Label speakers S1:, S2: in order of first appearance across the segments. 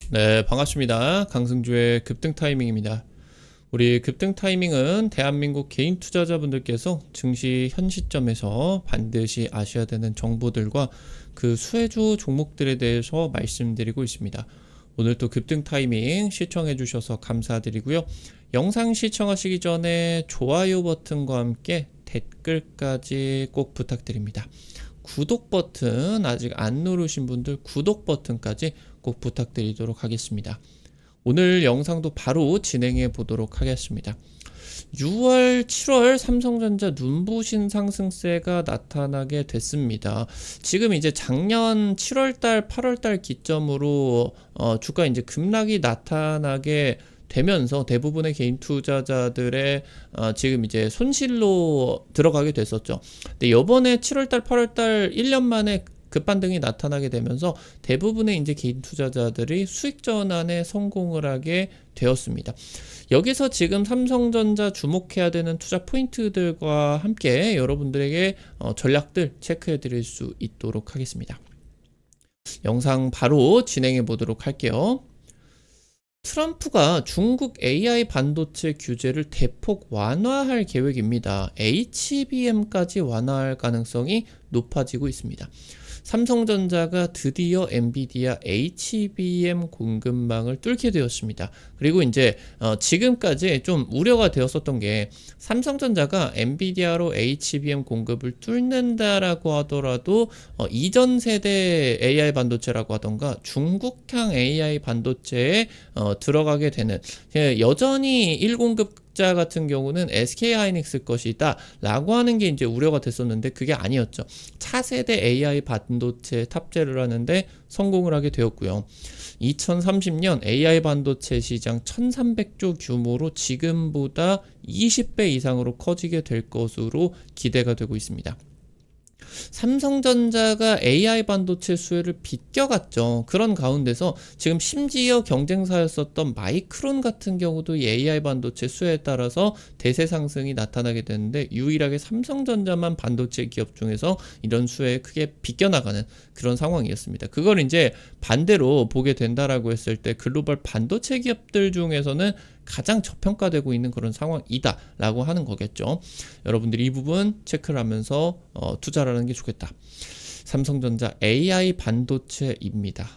S1: 네, 반갑습니다. 강승주의 급등 타이밍입니다. 우리 급등 타이밍은 대한민국 개인 투자자분들께서 증시 현 시점에서 반드시 아셔야 되는 정보들과 그 수혜주 종목들에 대해서 말씀드리고 있습니다. 오늘 또 급등 타이밍 시청해 주셔서 감사드리고요. 영상 시청하시기 전에 좋아요 버튼과 함께 댓글까지 꼭 부탁드립니다. 구독 버튼 아직 안 누르신 분들 구독 버튼까지 꼭 부탁드리도록 하겠습니다. 오늘 영상도 바로 진행해 보도록 하겠습니다. 6월, 7월 삼성전자 눈부신 상승세가 나타나게 됐습니다. 지금 이제 작년 7월달, 8월달 기점으로 주가 이제 급락이 나타나게 되면서 대부분의 개인 투자자들의 지금 이제 손실로 들어가게 됐었죠. 근데 이번에 7월달, 8월달 1년 만에 급반등이 나타나게 되면서 대부분의 이제 개인 투자자들이 수익 전환에 성공을 하게 되었습니다. 여기서 지금 삼성전자 주목해야 되는 투자 포인트들과 함께 여러분들에게 전략들 체크해 드릴 수 있도록 하겠습니다. 영상 바로 진행해 보도록 할게요. 트럼프가 중국 AI 반도체 규제를 대폭 완화할 계획입니다. HBM까지 완화할 가능성이 높아지고 있습니다. 삼성전자가 드디어 엔비디아 HBM 공급망을 뚫게 되었습니다. 그리고 이제 지금까지 좀 우려가 되었었던 게 삼성전자가 엔비디아로 HBM 공급을 뚫는다라고 하더라도 이전 세대 AI 반도체라고 하던가 중국향 AI 반도체에 들어가게 되는, 여전히 1공급 자 같은 경우는 SK하이닉스 것이다 라고 하는 게 이제 우려가 됐었는데 그게 아니었죠. 차세대 AI 반도체 탑재를 하는데 성공을 하게 되었고요. 2030년 AI 반도체 시장 1300조 규모로 지금보다 20배 이상으로 커지게 될 것으로 기대가 되고 있습니다. 삼성전자가 AI 반도체 수혜를 비껴갔죠. 그런 가운데서 지금 심지어 경쟁사였었던 마이크론 같은 경우도 이 AI 반도체 수혜에 따라서 대세 상승이 나타나게 되는데 유일하게 삼성전자만 반도체 기업 중에서 이런 수혜에 크게 비껴나가는 그런 상황이었습니다. 그걸 이제 반대로 보게 된다라고 했을 때 글로벌 반도체 기업들 중에서는 가장 저평가되고 있는 그런 상황이다 라고 하는 거겠죠. 여러분들이 이 부분 체크를 하면서 투자를 하는 게 좋겠다. 삼성전자 AI 반도체입니다.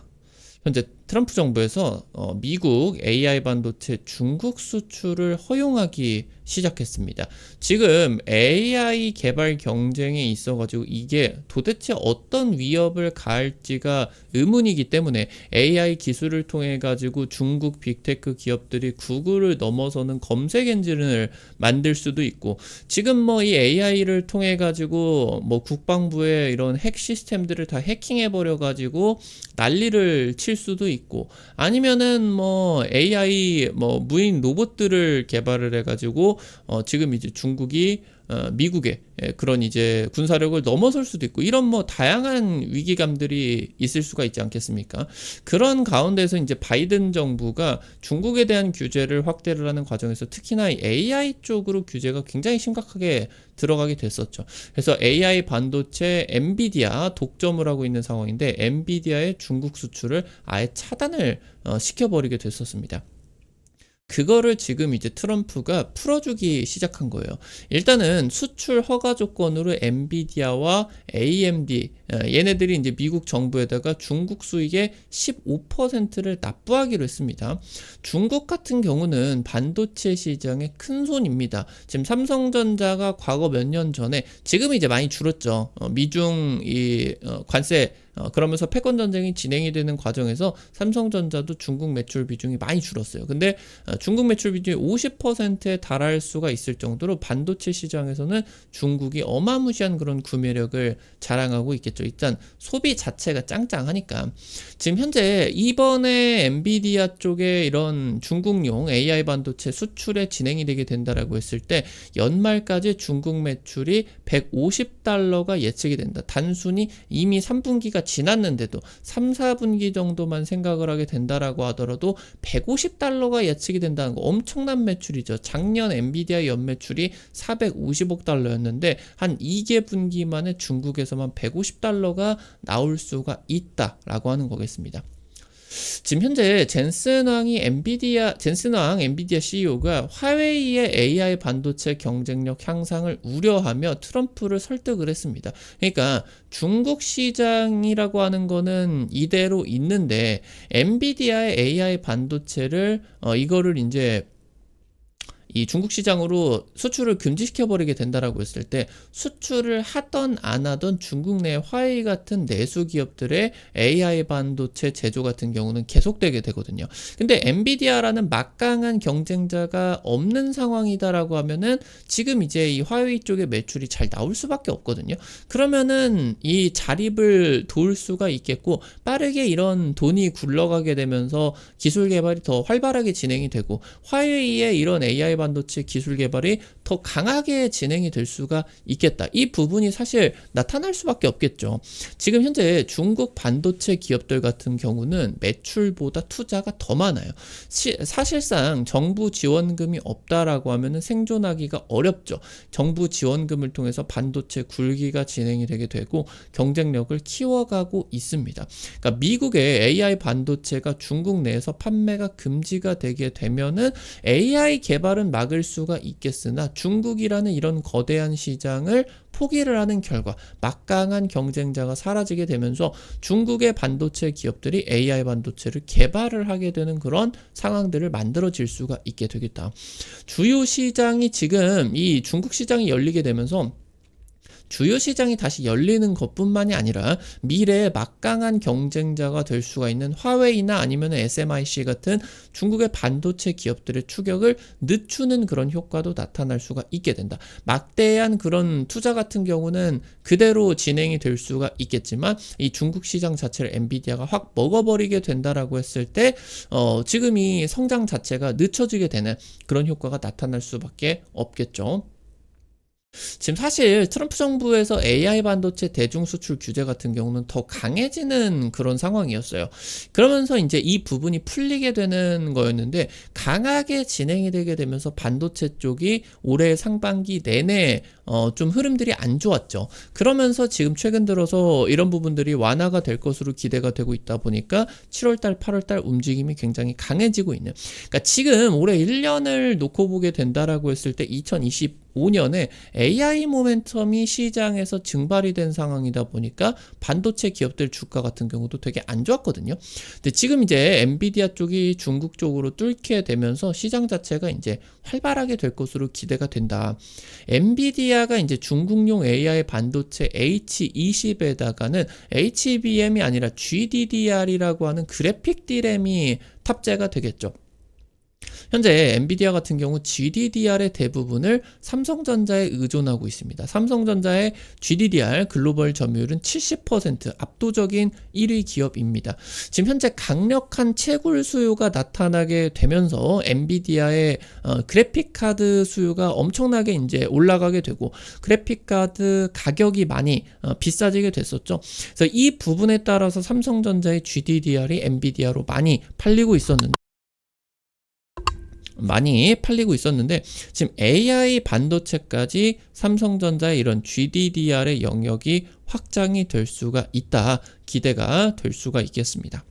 S1: 현재 트럼프 정부에서 미국 AI 반도체 중국 수출을 허용하기 시작했습니다. 지금 AI 개발 경쟁에 있어가지고 이게 도대체 어떤 위협을 가할지가 의문이기 때문에 AI 기술을 통해 가지고 중국 빅테크 기업들이 구글을 넘어서는 검색 엔진을 만들 수도 있고, 지금 뭐 이 AI를 통해 가지고 뭐 국방부의 이런 핵 시스템들을 다 해킹해 버려 가지고 난리를 칠 수도 있고, 아니면은 뭐 AI 뭐 무인 로봇들을 개발을 해가지고 지금 이제 중국이 미국의 그런 이제 군사력을 넘어설 수도 있고, 이런 뭐 다양한 위기감들이 있을 수가 있지 않겠습니까? 그런 가운데서 이제 바이든 정부가 중국에 대한 규제를 확대를 하는 과정에서 특히나 AI 쪽으로 규제가 굉장히 심각하게 들어가게 됐었죠. 그래서 AI 반도체 엔비디아 독점을 하고 있는 상황인데 엔비디아의 중국 수출을 아예 차단을 시켜버리게 됐었습니다. 그거를 지금 이제 트럼프가 풀어주기 시작한 거예요. 일단은 수출 허가 조건으로 엔비디아와 AMD 얘네들이 이제 미국 정부에다가 중국 수익의 15%를 납부하기로 했습니다. 중국 같은 경우는 반도체 시장의 큰 손입니다. 지금 삼성전자가 과거 몇 년 전에, 지금 이제 많이 줄었죠. 미중 이 관세 그러면서 패권 전쟁이 진행이 되는 과정에서 삼성전자도 중국 매출 비중이 많이 줄었어요. 근데 중국 매출 비중이 50%에 달할 수가 있을 정도로 반도체 시장에서는 중국이 어마무시한 그런 구매력을 자랑하고 있겠죠. 일단 소비 자체가 짱짱하니까. 지금 현재 이번에 엔비디아 쪽에 이런 중국용 AI 반도체 수출에 진행이 되게 된다라고 했을 때 연말까지 중국 매출이 150달러가 예측이 된다. 단순히 이미 3분기가 지났는데도 3, 4분기 정도만 생각을 하게 된다라고 하더라도 150달러가 예측이 된다는 거 엄청난 매출이죠. 작년 엔비디아 연매출이 450억 달러였는데 한 2개 분기 만에 중국에서만 150달러가 나올 수가 있다라고 하는 거겠습니다. 지금 현재 젠슨 왕 엔비디아 CEO가 화웨이의 AI 반도체 경쟁력 향상을 우려하며 트럼프를 설득을 했습니다. 그러니까 중국 시장이라고 하는 거는 이대로 있는데 엔비디아의 AI 반도체를 이거를 이제 이 중국 시장으로 수출을 금지시켜버리게 된다라고 했을 때 수출을 하던 안 하던 중국 내 화웨이 같은 내수 기업들의 AI 반도체 제조 같은 경우는 계속되게 되거든요. 근데 엔비디아라는 막강한 경쟁자가 없는 상황이다라고 하면은 지금 이제 이 화웨이 쪽의 매출이 잘 나올 수밖에 없거든요. 그러면은 이 자립을 도울 수가 있겠고 빠르게 이런 돈이 굴러가게 되면서 기술 개발이 더 활발하게 진행이 되고 화웨이의 이런 AI 반도체 기술 개발이 더 강하게 진행이 될 수가 있겠다. 이 부분이 사실 나타날 수밖에 없겠죠. 지금 현재 중국 반도체 기업들 같은 경우는 매출보다 투자가 더 많아요. 사실상 정부 지원금이 없다라고 하면은 생존하기가 어렵죠. 정부 지원금을 통해서 반도체 굴기가 진행이 되게 되고 경쟁력을 키워가고 있습니다. 그러니까 미국의 AI 반도체가 중국 내에서 판매가 금지가 되게 되면은 AI 개발은 막을 수가 있겠으나 중국이라는 이런 거대한 시장을 포기를 하는 결과 막강한 경쟁자가 사라지게 되면서 중국의 반도체 기업들이 AI 반도체를 개발을 하게 되는 그런 상황들을 만들어질 수가 있게 되겠다. 주요 시장이 지금 이 중국 시장이 열리게 되면서 주요 시장이 다시 열리는 것뿐만이 아니라 미래의 막강한 경쟁자가 될 수가 있는 화웨이나 아니면 SMIC 같은 중국의 반도체 기업들의 추격을 늦추는 그런 효과도 나타날 수가 있게 된다. 막대한 그런 투자 같은 경우는 그대로 진행이 될 수가 있겠지만 이 중국 시장 자체를 엔비디아가 확 먹어버리게 된다라고 했을 때 지금 이 성장 자체가 늦춰지게 되는 그런 효과가 나타날 수밖에 없겠죠. 지금 사실 트럼프 정부에서 AI 반도체 대중 수출 규제 같은 경우는 더 강해지는 그런 상황이었어요. 그러면서 이제 이 부분이 풀리게 되는 거였는데 강하게 진행이 되게 되면서 반도체 쪽이 올해 상반기 내내 좀 흐름들이 안 좋았죠. 그러면서 지금 최근 들어서 이런 부분들이 완화가 될 것으로 기대가 되고 있다 보니까 7월달, 8월달 움직임이 굉장히 강해지고 있는. 그러니까 지금 올해 1년을 놓고 보게 된다라고 했을 때 2025년에 AI 모멘텀이 시장에서 증발이 된 상황이다 보니까 반도체 기업들 주가 같은 경우도 되게 안 좋았거든요. 근데 지금 이제 엔비디아 쪽이 중국 쪽으로 뚫게 되면서 시장 자체가 이제 활발하게 될 것으로 기대가 된다. 엔비디아가 이제 중국용 AI 반도체 H20에다가는 HBM이 아니라 GDDR이라고 하는 그래픽 D램이 탑재가 되겠죠. 현재 엔비디아 같은 경우 GDDR의 대부분을 삼성전자에 의존하고 있습니다. 삼성전자의 GDDR 글로벌 점유율은 70%, 압도적인 1위 기업입니다. 지금 현재 강력한 채굴 수요가 나타나게 되면서 엔비디아의 그래픽 카드 수요가 엄청나게 이제 올라가게 되고 그래픽 카드 가격이 많이 비싸지게 됐었죠. 그래서 이 부분에 따라서 삼성전자의 GDDR이 엔비디아로 많이 팔리고 있었는데 지금 AI 반도체까지 삼성전자의 이런 GDDR의 영역이 확장이 될 수가 있다. 기대가 될 수가 있겠습니다.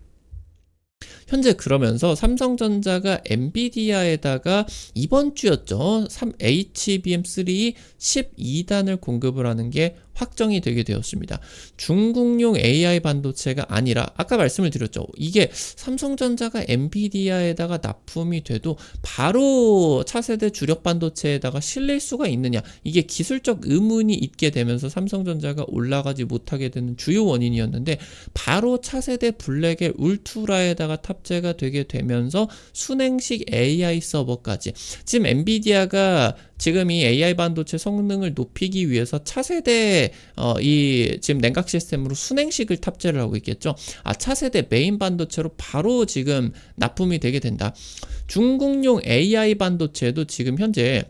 S1: 현재 그러면서 삼성전자가 엔비디아에다가 이번 주였죠. HBM3 12단을 공급을 하는 게 확정이 되게 되었습니다. 중국용 AI 반도체가 아니라 아까 말씀을 드렸죠. 이게 삼성전자가 엔비디아에다가 납품이 돼도 바로 차세대 주력 반도체에다가 실릴 수가 있느냐. 이게 기술적 의문이 있게 되면서 삼성전자가 올라가지 못하게 되는 주요 원인이었는데 바로 차세대 블랙의 울트라에다가 탑재가 되게 되면서 순행식 AI 서버까지 지금 엔비디아가 지금 이 AI 반도체 성능을 높이기 위해서 차세대 이 지금 냉각 시스템으로 순행식을 탑재를 하고 있겠죠. 차세대 메인 반도체로 바로 지금 납품이 되게 된다. 중국용 AI 반도체도 지금 현재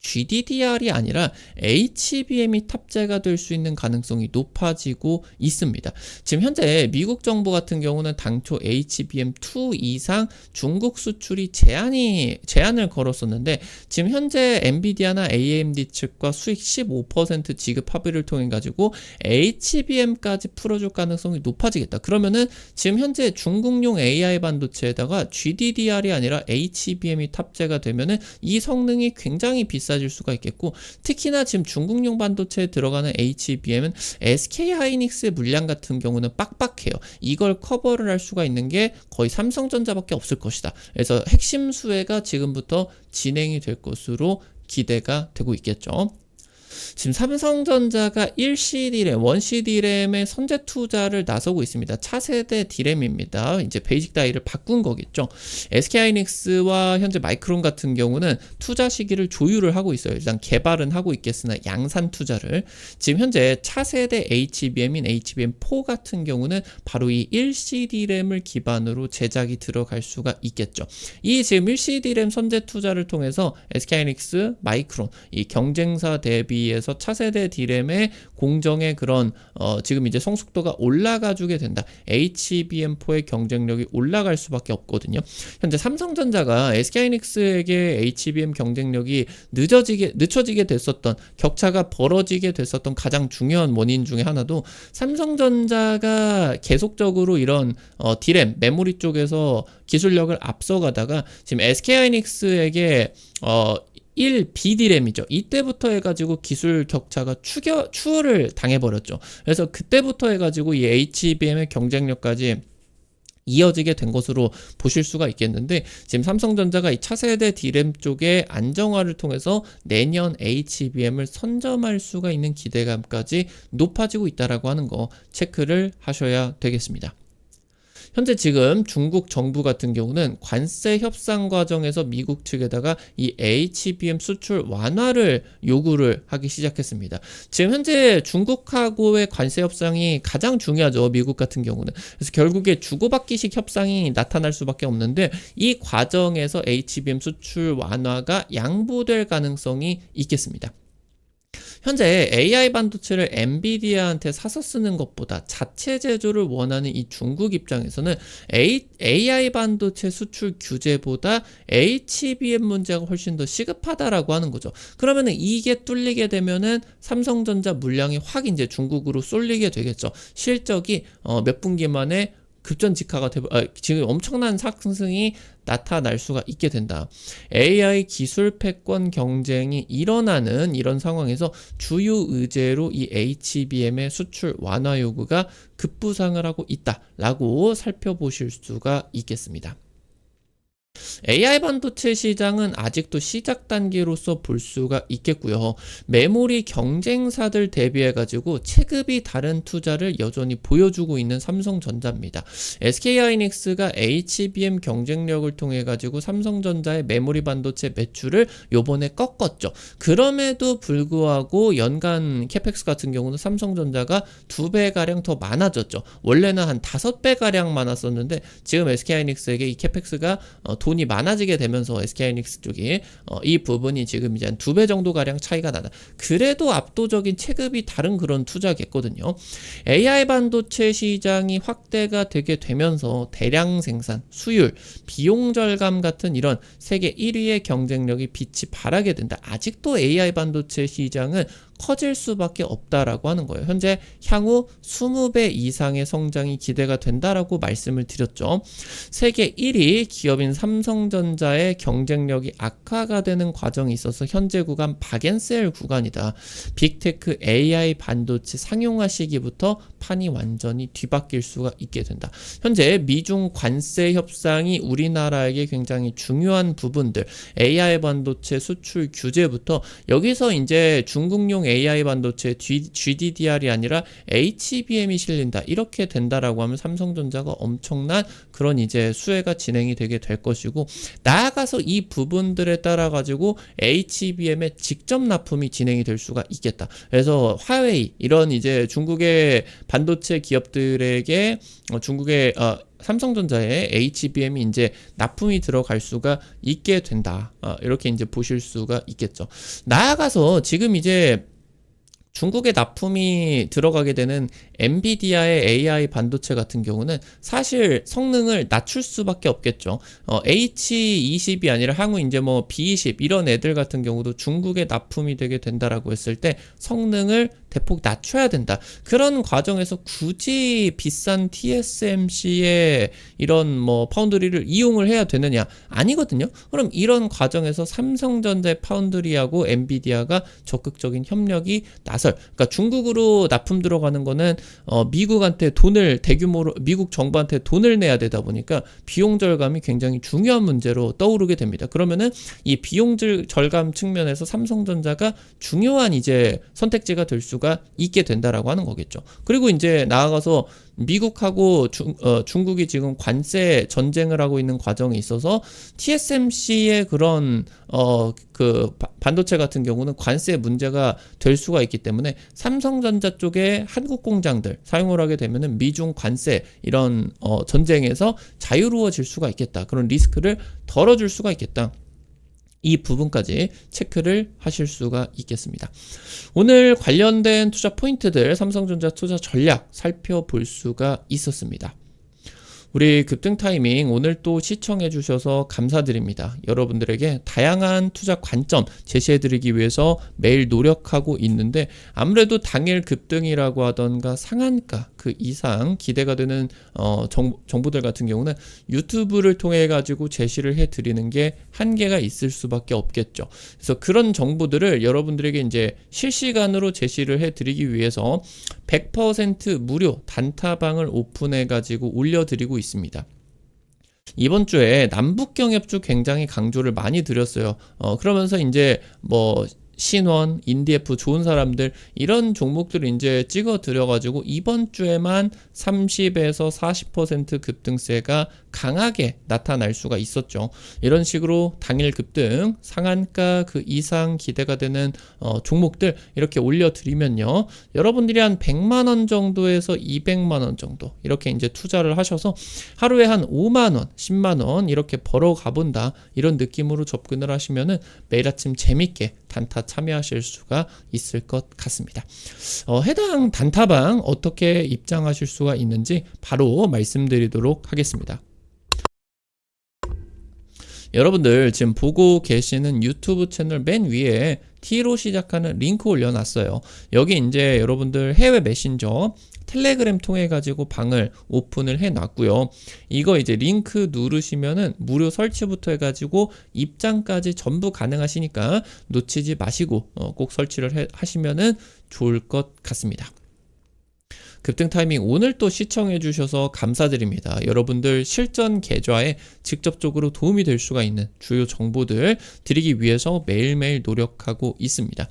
S1: GDDR이 아니라 HBM이 탑재가 될 수 있는 가능성이 높아지고 있습니다. 지금 현재 미국 정부 같은 경우는 당초 HBM2 이상 중국 수출이 제한을 걸었었는데 지금 현재 엔비디아나 AMD 측과 수익 15% 지급 합의를 통해 가지고 HBM까지 풀어줄 가능성이 높아지겠다. 그러면은 지금 현재 중국용 AI 반도체에다가 GDDR이 아니라 HBM이 탑재가 되면은 이 성능이 굉장히 비싸질 수가 있겠고, 특히나 지금 중국용 반도체에 들어가는 HBM은 SK하이닉스의 물량 같은 경우는 빡빡해요. 이걸 커버를 할 수가 있는 게 거의 삼성전자밖에 없을 것이다. 그래서 핵심 수혜가 지금부터 진행이 될 것으로 기대가 되고 있겠죠. 지금 삼성전자가 1C 디램, 1C 디램의 선제 투자를 나서고 있습니다. 차세대 디램입니다. 이제 베이직 다이를 바꾼 거겠죠. SK하이닉스와 현재 마이크론 같은 경우는 투자 시기를 조율을 하고 있어요. 일단 개발은 하고 있겠으나 양산 투자를. 지금 현재 차세대 HBM인 HBM4 같은 경우는 바로 이 1C 디램을 기반으로 제작이 들어갈 수가 있겠죠. 이 지금 1C 디램 선제 투자를 통해서 SK하이닉스, 마이크론, 이 경쟁사 대비해서 차세대 디램의 공정의 그런 지금 이제 성숙도가 올라가 주게 된다. HBM4의 경쟁력이 올라갈 수밖에 없거든요. 현재 삼성전자가 SK하이닉스에게 HBM 경쟁력이 늦춰지게 됐었던, 격차가 벌어지게 됐었던 가장 중요한 원인 중에 하나도 삼성전자가 계속적으로 이런 디램, 메모리 쪽에서 기술력을 앞서가다가 지금 SK하이닉스에게 1B디램이죠. 이때부터 해가지고 기술 격차가 추월을 당해버렸죠. 그래서 그때부터 해가지고 이 HBM의 경쟁력까지 이어지게 된 것으로 보실 수가 있겠는데, 지금 삼성전자가 이 차세대 디램 쪽의 안정화를 통해서 내년 HBM을 선점할 수가 있는 기대감까지 높아지고 있다라고 하는 거 체크를 하셔야 되겠습니다. 현재 지금 중국 정부 같은 경우는 관세 협상 과정에서 미국 측에다가 이 HBM 수출 완화를 요구를 하기 시작했습니다. 지금 현재 중국하고의 관세 협상이 가장 중요하죠. 미국 같은 경우는. 그래서 결국에 주고받기식 협상이 나타날 수밖에 없는데, 이 과정에서 HBM 수출 완화가 양보될 가능성이 있겠습니다. 현재 AI 반도체를 엔비디아한테 사서 쓰는 것보다 자체 제조를 원하는 이 중국 입장에서는 AI 반도체 수출 규제보다 HBM 문제가 훨씬 더 시급하다라고 하는 거죠. 그러면은 이게 뚫리게 되면은 삼성전자 물량이 확 이제 중국으로 쏠리게 되겠죠. 실적이 몇 분기 만에 급전직하가 지금 엄청난 상승이 나타날 수가 있게 된다. AI 기술 패권 경쟁이 일어나는 이런 상황에서 주요 의제로 이 HBM의 수출 완화 요구가 급부상을 하고 있다라고 살펴보실 수가 있겠습니다. AI 반도체 시장은 아직도 시작 단계로서 볼 수가 있겠고요. 메모리 경쟁사들 대비해가지고 체급이 다른 투자를 여전히 보여주고 있는 삼성전자입니다. SK하이닉스가 HBM 경쟁력을 통해가지고 삼성전자의 메모리 반도체 매출을 요번에 꺾었죠. 그럼에도 불구하고 연간 캐펙스 같은 경우는 삼성전자가 2배가량 더 많아졌죠. 원래는 한 5배가량 많았었는데 지금 SK하이닉스에게 이 캐펙스가 돈이 많아지게 되면서 SK하이닉스 쪽이 이 부분이 지금 이제 한 2배 정도 가량 차이가 나다. 그래도 압도적인 체급이 다른 그런 투자겠거든요. AI 반도체 시장이 확대가 되게 되면서 대량 생산, 수율, 비용 절감 같은 이런 세계 1위의 경쟁력이 빛이 발하게 된다. 아직도 AI 반도체 시장은 커질 수밖에 없다라고 하는 거예요. 현재 향후 20배 이상의 성장이 기대가 된다라고 말씀을 드렸죠. 세계 1위 기업인 삼성전자의 경쟁력이 악화가 되는 과정이 있어서 현재 구간 박앤셀 구간이다. 빅테크 AI 반도체 상용화 시기부터 판이 완전히 뒤바뀔 수가 있게 된다. 현재 미중 관세 협상이 우리나라에게 굉장히 중요한 부분들, AI 반도체 수출 규제부터 여기서 이제 중국용 AI 반도체 GDDR이 아니라 HBM이 실린다. 이렇게 된다라고 하면 삼성전자가 엄청난 그런 이제 수혜가 진행이 되게 될 것이고, 나아가서 이 부분들에 따라 가지고 HBM의 직접 납품이 진행이 될 수가 있겠다. 그래서 화웨이 이런 이제 중국의 반도체 기업들에게 중국의 삼성전자의 HBM이 이제 납품이 들어갈 수가 있게 된다. 이렇게 이제 보실 수가 있겠죠. 나아가서 지금 이제 중국에 납품이 들어가게 되는 엔비디아의 AI 반도체 같은 경우는 사실 성능을 낮출 수밖에 없겠죠. H20이 아니라 향후 이제 뭐 B20 이런 애들 같은 경우도 중국에 납품이 되게 된다라고 했을 때 성능을 대폭 낮춰야 된다. 그런 과정에서 굳이 비싼 TSMC의 이런 뭐 파운드리를 이용을 해야 되느냐? 아니거든요. 그럼 이런 과정에서 삼성전자의 파운드리하고 엔비디아가 적극적인 협력이 그러니까 중국으로 납품 들어가는 거는 미국한테 돈을 대규모로 미국 정부한테 돈을 내야 되다 보니까 비용 절감이 굉장히 중요한 문제로 떠오르게 됩니다. 그러면은 이 비용 절감 측면에서 삼성전자가 중요한 이제 선택지가 될 수가 있게 된다라고 하는 거겠죠. 그리고 이제 나아가서 미국하고 중국이 지금 관세 전쟁을 하고 있는 과정에 있어서 TSMC의 그런 그 반도체 같은 경우는 관세 문제가 될 수가 있기 때문에 삼성전자 쪽에 한국 공장들 사용을 하게 되면은 미중 관세 이런 전쟁에서 자유로워질 수가 있겠다. 그런 리스크를 덜어줄 수가 있겠다. 이 부분까지 체크를 하실 수가 있겠습니다. 오늘 관련된 투자 포인트들, 삼성전자 투자 전략 살펴볼 수가 있었습니다. 우리 급등 타이밍 오늘 또 시청해 주셔서 감사드립니다. 여러분들에게 다양한 투자 관점 제시해 드리기 위해서 매일 노력하고 있는데 아무래도 당일 급등이라고 하던가 상한가 그 이상 기대가 되는 정보들 같은 경우는 유튜브를 통해 가지고 제시를 해 드리는 게 한계가 있을 수밖에 없겠죠. 그래서 그런 정보들을 여러분들에게 이제 실시간으로 제시를 해 드리기 위해서 100% 무료 단타방을 오픈해 가지고 올려 드리고 있습니다. 이번 주에 남북경협주 굉장히 강조를 많이 드렸어요. 그러면서 이제 뭐 신원, 인디에프 좋은 사람들 이런 종목들을 이제 찍어 드려가지고 이번 주에만 30에서 40% 급등세가 강하게 나타날 수가 있었죠. 이런 식으로 당일 급등, 상한가 그 이상 기대가 되는 종목들 이렇게 올려드리면요. 여러분들이 한 100만원 정도에서 200만원 정도 이렇게 이제 투자를 하셔서 하루에 한 5만원, 10만원 이렇게 벌어 가본다. 이런 느낌으로 접근을 하시면은 매일 아침 재밌게 단타 참여하실 수가 있을 것 같습니다. 해당 단타방 어떻게 입장하실 수가 있는지 바로 말씀드리도록 하겠습니다. 여러분들 지금 보고 계시는 유튜브 채널 맨 위에 T로 시작하는 링크 올려놨어요. 여기 이제 여러분들 해외 메신저 텔레그램 통해 가지고 방을 오픈을 해 놨고요. 이거 이제 링크 누르시면은 무료 설치부터 해 가지고 입장까지 전부 가능하시니까 놓치지 마시고 꼭 설치를 하시면은 좋을 것 같습니다. 급등 타이밍 오늘 또 시청해 주셔서 감사드립니다. 여러분들 실전 계좌에 직접적으로 도움이 될 수가 있는 주요 정보들 드리기 위해서 매일매일 노력하고 있습니다.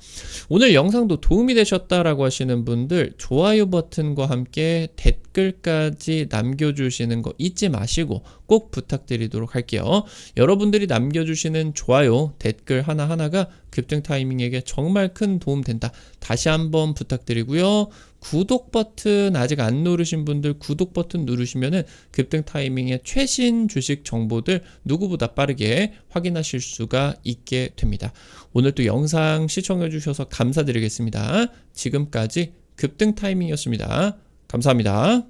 S1: 오늘 영상도 도움이 되셨다라고 하시는 분들 좋아요 버튼과 함께 댓글까지 남겨주시는 거 잊지 마시고 꼭 부탁드리도록 할게요. 여러분들이 남겨주시는 좋아요, 댓글 하나하나가 급등 타이밍에게 정말 큰 도움 된다. 다시 한번 부탁드리고요. 구독 버튼 아직 안 누르신 분들 구독 버튼 누르시면은 급등 타이밍의 최신 주식 정보들 누구보다 빠르게 확인하실 수가 있게 됩니다. 오늘 또 영상 시청해 주셔서 감사드리겠습니다. 지금까지 급등 타이밍이었습니다. 감사합니다.